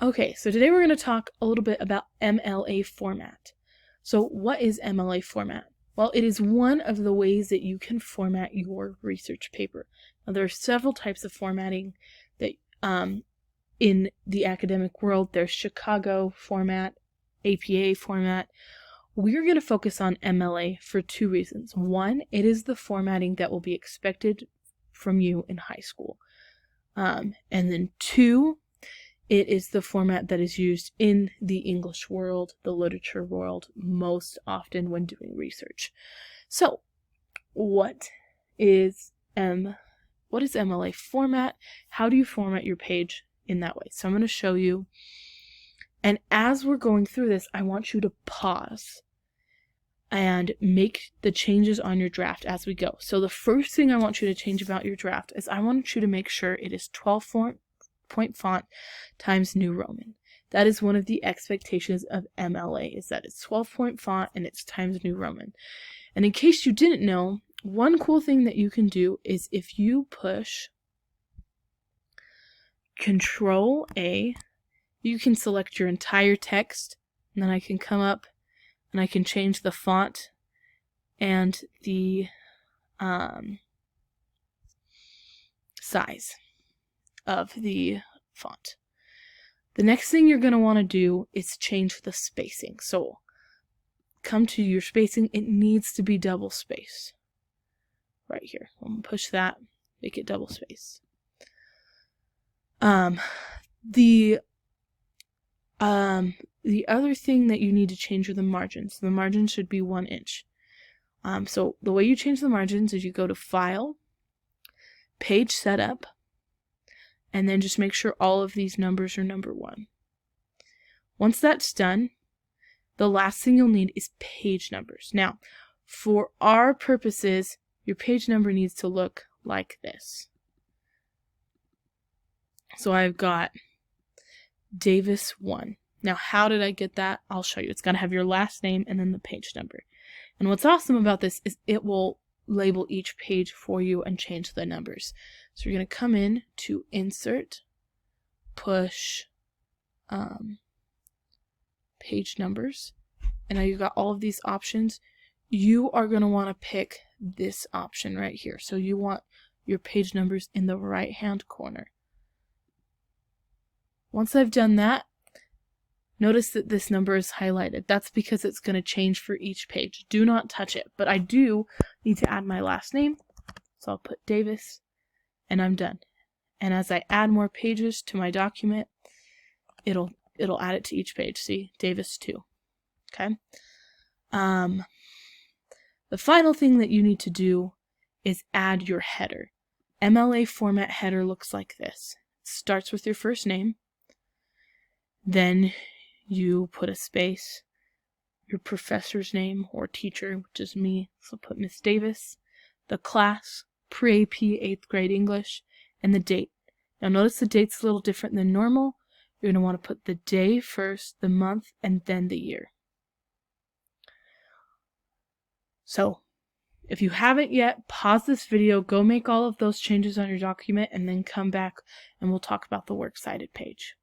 Okay, so today we're going to talk a little bit about MLA format. So what is MLA format? Well, it is one of the ways that you can format your research paper. Now, there are several types of formatting that in the academic world. There's Chicago format, APA format. We're going to focus on MLA for two reasons. One, it is the formatting that will be expected from you in high school. And then two, it is the format that is used in the English world, the literature world, most often when doing research. So, what is MLA format? How do you format your page in that way? So I'm going to show you. And as we're going through this, I want you to pause and make the changes on your draft as we go. So the first thing I want you to change about your draft is I want you to make sure it is 12-point font times New Roman. That is one of the expectations of MLA, is that it's 12-point font and it's times New Roman. And in case you didn't know, one cool thing that you can do is if you push Control A, you can select your entire text, and then I can come up and I can change the font and the size of the font. The next thing you're going to want to do is change the spacing. So come to your spacing. It needs to be double spaced. Right here. I'm going to push that, make it double spaced. The other thing that you need to change are the margins. The margins should be 1 inch. So the way you change the margins is you go to File, Page Setup, and then just make sure all of these numbers are number 1. Once that's done, the last thing you'll need is page numbers. Now, for our purposes, your page number needs to look like this. So I've got Davis 1. Now, how did I get that? I'll show you. It's going to have your last name and then the page number. And what's awesome about this is it will label each page for you and change the numbers. So you're going to come in to Insert, push page numbers, and now you've got all of these options. You are going to want to pick this option right here. So you want your page numbers in the right hand corner. Once I've done that, notice that this number is highlighted. That's because it's going to change for each page. Do not touch it. But I do need to add my last name. So I'll put Davis, and I'm done. And as I add more pages to my document, it'll add it to each page. See, Davis 2. Okay. The final thing that you need to do is add your header. MLA format header looks like this. It starts with your first name. Then you put a space, your professor's name or teacher, which is me, so put Miss Davis, the class, pre-AP 8th grade English, and the date. Now notice the date's a little different than normal. You're going to want to put the day first, the month, and then the year. So, if you haven't yet, pause this video, go make all of those changes on your document, and then come back and we'll talk about the works cited page.